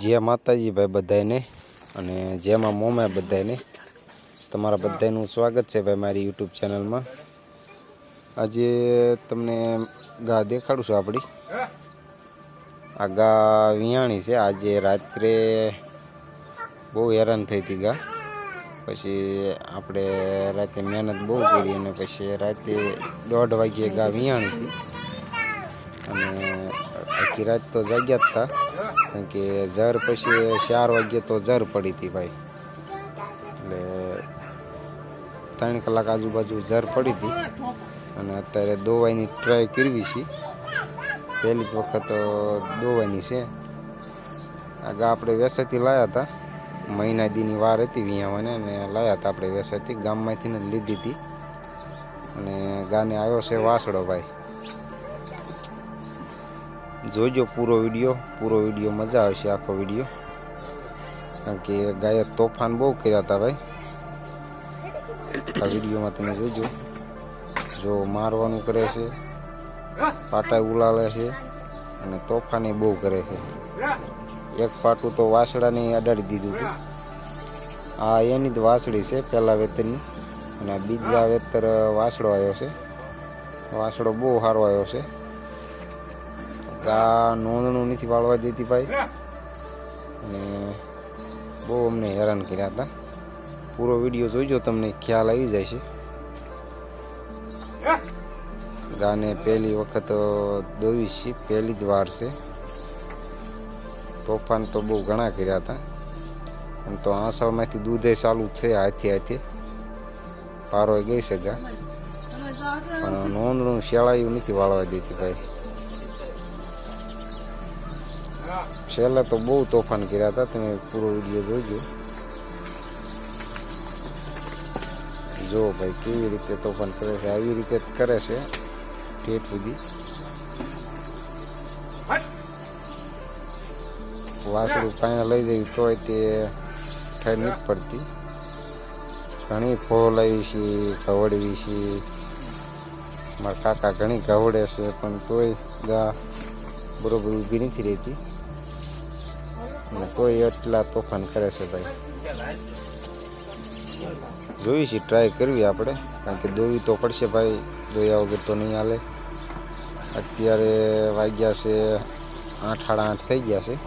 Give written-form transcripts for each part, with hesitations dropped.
जय माताजी भाई बधाने अने जय मां मोमे बधाने तमारा बधानु स्वागत है भाई मारी यूट्यूब चैनल में। आज तमने गा देखाड़ू छूं आपणी आ गा वियाणी से। आज रात्रे बहु हैरान थई थी गा, पछी आपणे राते मेहनत बहु करी अने पछी राते 1:30 वागे गा वियाणी थी अने आखी रात तो जाग्या ज था कारण के जर पछी 4 वागे तो जर पड़ी थी भाई, એટલે 3 કલાક આજુબાજુ જર પડી હતી અને અત્યારે દોવાની ટ્રાય કરવી છે। પહેલી વખત દોવાની છે। આગળ આપણે વેસાથી લાયા હતા, મહિના દીની વાર હતી વિયાવાને અને લાયા હતા આપણે વેસાથી, ગામમાંથી જ લીધી હતી અને ગાને આવ્યો છે વાસડો ભાઈ। જોજો પૂરો વિડીયો મજા આવશે આખો વિડીયો, કારણ કે ગાયે તોફાન બહુ કર્યા હતા ભાઈ। આ વિડીયોમાં તમે જોજો, જો મારવાનું કરે છે, પાટા ઉલાળે છે અને તોફાની બહુ કરે છે। એક પાટું તો વાસડાને અડાડી દીધું હતું। આ એની જ વાસળી છે પહેલા વેતરની, અને બીજા વેતર વાસડો આવ્યો છે। વાસડો બહુ સારો આવ્યો છે। આ નોંધણું નથી વાળવા દેતી ભાઈ અને બહુ અમને હેરાન કર્યા હતા। પૂરો વિડીયો જોઈજો, તમને ખ્યાલ આવી જાય છે। ગાને પહેલી વખત દોવી છે, પહેલી જ વાર છે। તોફાન તો બહુ ઘણા કર્યા હતા। આમ તો આંસળમાંથી દૂધે ચાલુ છે, હાથે પારો ગઈ છે ગા, પણ નોંધણું શેળાયું નથી વાળવા દેતી ભાઈ। છેલ્લે તો બહુ તોફાન કર્યા હતા, તમે પૂરો વિડીયો જોજો। જો ભાઈ કેવી રીતે તોફાન કરે છે, આવી રીતે કરે છે ઠેઠ સુધી। વાસળું પાણી લઈ જવી તોય તે ઠેર નથી પડતી। ઘણી ફોલાવી છે, કવડવી છે, મારા કાકા ઘણી કવડે છે, પણ તોય ગા બરોબર ઊભી નથી રહેતી અને તોય એટલા તોફાન કરે છે ભાઈ। જોઈ છે, ટ્રાય કરવી આપણે, કારણ કે દોવી તો પડશે ભાઈ, દોયા વગર તો નહીં હાલે। અત્યારે વાગ્યા છે 8 સાડા 8 થઈ ગયા છે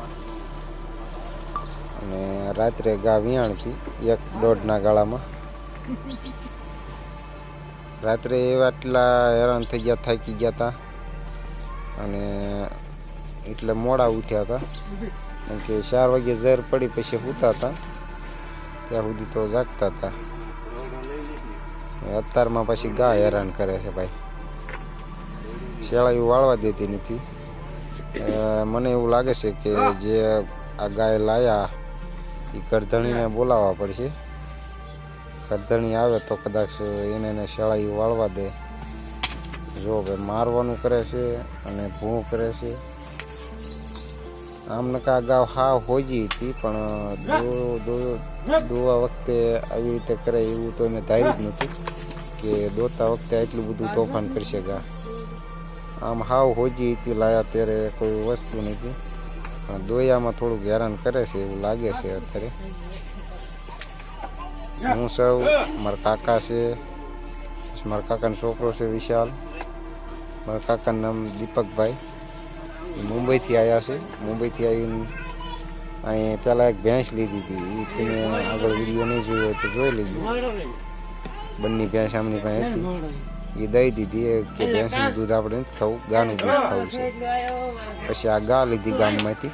અને રાત્રે ગા વિયાણથી 1:30 ગાળામાં। રાત્રે એવા એટલા હેરાન થઈ ગયા, થાકી ગયા હતા અને એટલે મોડા ઉઠ્યા હતા, કારણ કે 4 વાગે ઝેર પડી પછી સૂતા હતા, ત્યાં સુધી તો જાગતા હતા। અત્યારમાં પછી ગા હેરાન કરે છે ભાઈ, શેળાયું વાળવા દેતી નથી। મને એવું લાગે છે કે જે આ ગાય લાયા એ કરધણીને બોલાવવા પડશે। કરધણી આવે તો કદાચ એને શેળાયું વાળવા દે। જો ભાઈ મારવાનું કરે છે અને ભૂં કરે છે। આમ નકા ગાવ હાવ હોજી હતી, પણ દોવા વખતે આવી રીતે કરે એવું તો મેં ધાર્યું જ નહોતું કે દોતા વખતે આટલું બધું તોફાન કરશે ગા। આમ હાવ હોજી હતી લાયા ત્યારે કોઈ વસ્તુ નથી, પણ દોયામાં થોડુંક હેરાન કરે છે એવું લાગે છે અત્યારે। હું સૌ મારા કાકા છે, મારા કાકાનો છોકરો છે વિશાલ, મારા કાકાનું નામ દીપકભાઈ, મુંબઈથી આવ્યા છે। મુંબઈથી આવીને અહીં પહેલાં એક ભેંસ લીધી હતી, એ તમે આગળ વિડીયો નહીં જોયો હોય તો જોઈ લેજો। બંને ભેંસ આમની પાસે હતી, એ દઈ દીધી કે ભેંસનું દૂધ આપણે નથી ખાવું, ગાનું દૂધ ખાવું છે। પછી આ ગા લીધી ગામમાંથી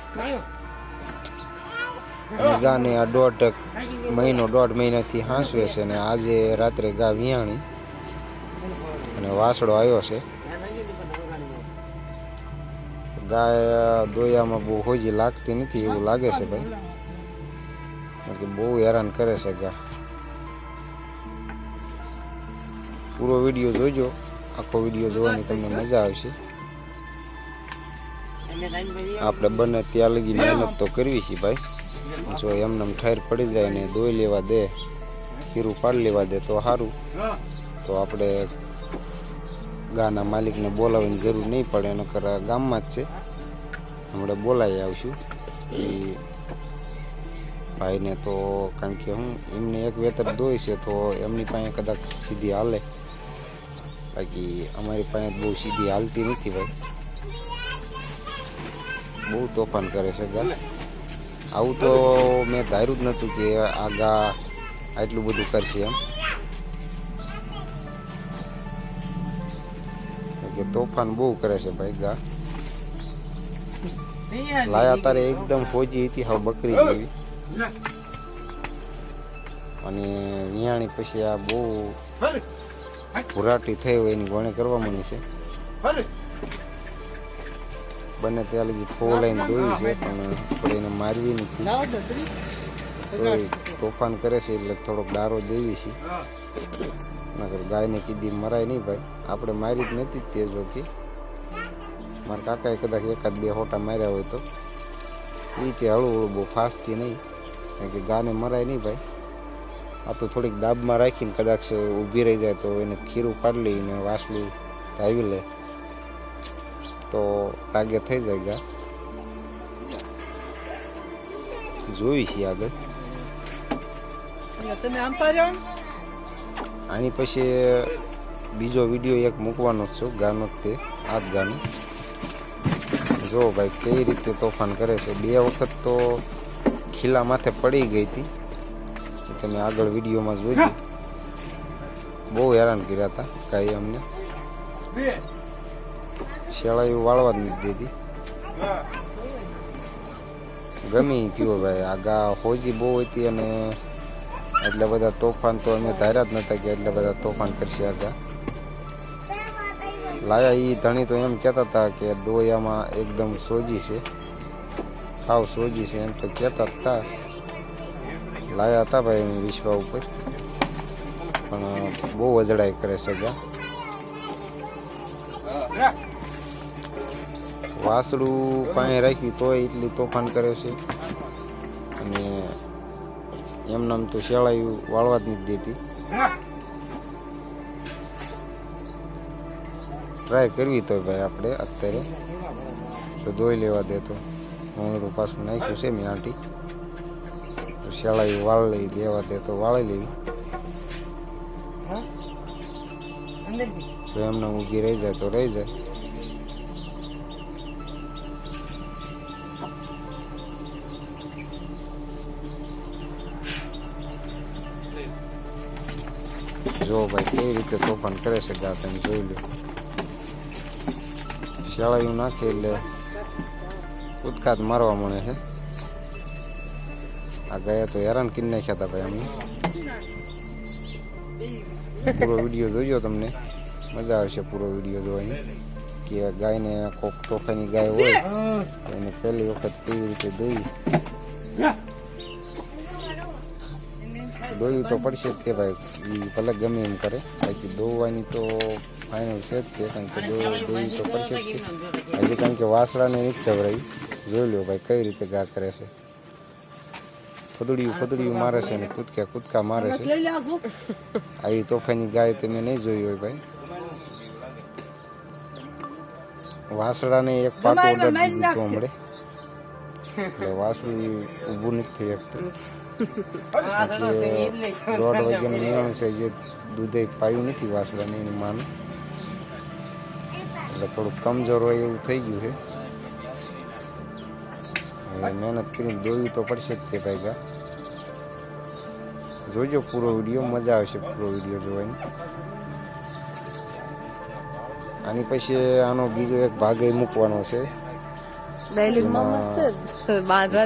અને ગાને આ 1.5 મહિનાથી હાંસવે છે અને આજે રાત્રે ગા વિયાણી અને વાસડો આવ્યો છે। ગાય દોયામાં બહુ હોજી લાગતી નથી એવું લાગે છે ભાઈ, કે બહુ હેરાન કરે છે ગા. પૂરો વિડીયો જોજો, આખો વિડીયો જોવાની તમને મજા આવશે. આપણે બને ત્યાં લગી મહેનત તો કરવી છે ભાઈ. જો એમને ઠેર પડી જાય ને દોઈ લેવા દે, ખીરું પાડી લેવા દે તો સારું. તો આપણે ગાના માલિકને બોલાવવાની જરૂર નહીં પડે, નકર ગામમાં જ છે, હમણાં બોલાવી આવશું એ ભાઈને. તો કારણ કે હું એમને એક વેતર દોઈ છે તો એમની પાસે કદાચ સીધી હાલે, બાકી અમારી પાસે બહુ સીધી હાલતી નથી ભાઈ. બહુ તોફાન કરે છે ગા. આવું તો મેં ધાર્યું જ નહોતું કે આ ગા આટલું બધું કરશે એમ. કે તોફાન બહુ કરે છે ભાઈ ગા. લાયા તારે એકદમ ફોજી હતી, હવે બકરી જેવી. અને વિયાણી પછી આ બહુ ભુરાટી થઈ હોય એની ગોણે કરવા માંડી છે. બને ત્યાં લગી ફો લઈને દોઈ છે, પણ થોડી એને મારવી નથી. તો તોફાન કરે છે એટલે થોડોક ડારો દેવી છે, નકર ગાયને કીધી મરાય નહીં ભાઈ. આપણે મારી જ નથી તે જો કે મારા કાકાએ કદાચ એકાદ બે હોટા માર્યા હોય તો એ તે હળવું હળવું બહુ ફાસ્ટથી નહીં, કારણ કે ગાને મરાય નહીં ભાઈ. આ તો થોડીક દાબમાં રાખીને કદાચ ઊભી રહી જાય તો એને ખીરું પાડી લઈને વાસલું ધાવી લે તો લાગે થઈ જાય ગા. જોઈ છે આગળ. આની પછી બીજો વિડીયો એક મૂકવાનો જ છું ગાનો જ, તે આ જ ગાનો. જો ભાઈ કઈ રીતે તોફાન કરે છે. 2 વખત તો ખીલા માથે પડી ગઈ હતી, તમે આગળ વિડીયોમાં જોજો. બહુ હેરાન કર્યા હતા કાંઈ અમને. શેળાયું વાળવા જ નથી દેતી. ગમી થયો ભાઈ. આ ગા ફોજી બહુ હતી અને એટલા બધા તોફાન તો અમે ધાર્યા જ નહોતા કે એટલા બધા તોફાન કરશે આ ગા. લાયા એ ધણી તો એમ કહેતા હતા કે દોયામાં એકદમ સોજી છે, સાવ સોજી છે એમ તો કહેતા હતા. લાયા હતા ભાઈ એમ વિશ્વા ઉપર, પણ બહુ અજડાઈ કરે છે ગા. વાસળું પાસે રાખ્યું તોય એટલી તોફાન કરે છે, અને એમને આમ તો શેળાયું વાળવા જ નથી દેતી. ટ્રાય કરવી તો ભાઈ આપણે અત્યારે તો દોઈ લેવા દે તો. હું પાછું નાખ્યું છે મેં આંટી, શેળાયું વાળ લઈ દેવા દે તો વાળી લેવી. તો એમને ઊભી રહી જાય તો રહી જાય. જો ભાઈ કઈ રીતે તોફાન કરે છે ગા, તમે જોઈ લો. શેળાયું નાખે એટલે ઉદકાત મારવા મળે છે. આ ગયા તો હેરાન કરી નાખ્યા હતા ભાઈ અમને. પૂરો વિડીયો જોજો, તમને મજા આવશે પૂરો વિડીયો જોવાની. કે ગાયને કોક તોફાની ગાય હોય તો એને પહેલી વખત કેવી રીતે દોયું તો પડશે જ કે ભાઈ. એ ભલે ગમે એમ કરે, બાકી દોવાની તો ફાઇનલ છે જ કે, કારણ કે દોવી તો પડશે જ કે. હજી કારણ કે વાસળાને નથી ખવડાવી. જોઈ લો ભાઈ કઈ રીતે ગા કરે છે. ફદડિયું મારે છે ને કૂદકા મારે છે. આવી તોફાની ગાય તમે નહીં જોઈ હોય ભાઈ. વાસળાને એક પાટો ઓર્ડર દીધું હતું હમણે, એટલે વાસળું ઊભું નથી થઈ શકતું. 1:30 વાગ્યાનું નિયમ છે, જે દૂધે પાયું નથી વાસળાને એની માને, એટલે થોડુંક કમજોર હોય એવું થઈ ગયું છે. હવે મહેનત કરીને દોવી તો પડશે જ તે ભાઈ ગા. જોજો પૂરો વિડીયો, મજા આવશે પૂરો વિડીયો જોવાની. આની પછી આનો બીજો એક ભાગ મૂકવાનો છે.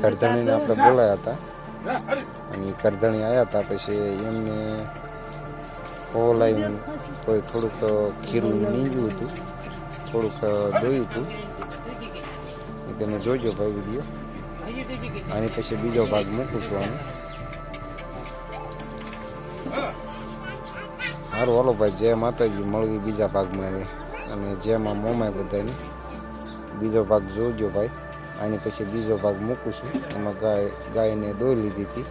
કરધણીને આપણે બોલાયા હતા, અને કરધણી આવ્યા હતા. પછી એમને લાવીને કોઈ થોડુંક ખીરું નીંજ્યું હતું, થોડુંક દોયું હતું. તમે જોજો ભાઈ વિડીયો. આની પછી બીજો ભાગ મૂકું છું આનો. સારું હાલો ભાઈ, જય માતાજી. મળવી બીજા ભાગમાં હવે. અને જેમાં મોમાય બધાને બીજો ભાગ જોજો ભાઈ. આની પછી બીજો ભાગ મૂકું છું. એમાં ગાયને દોઈ લીધી હતી.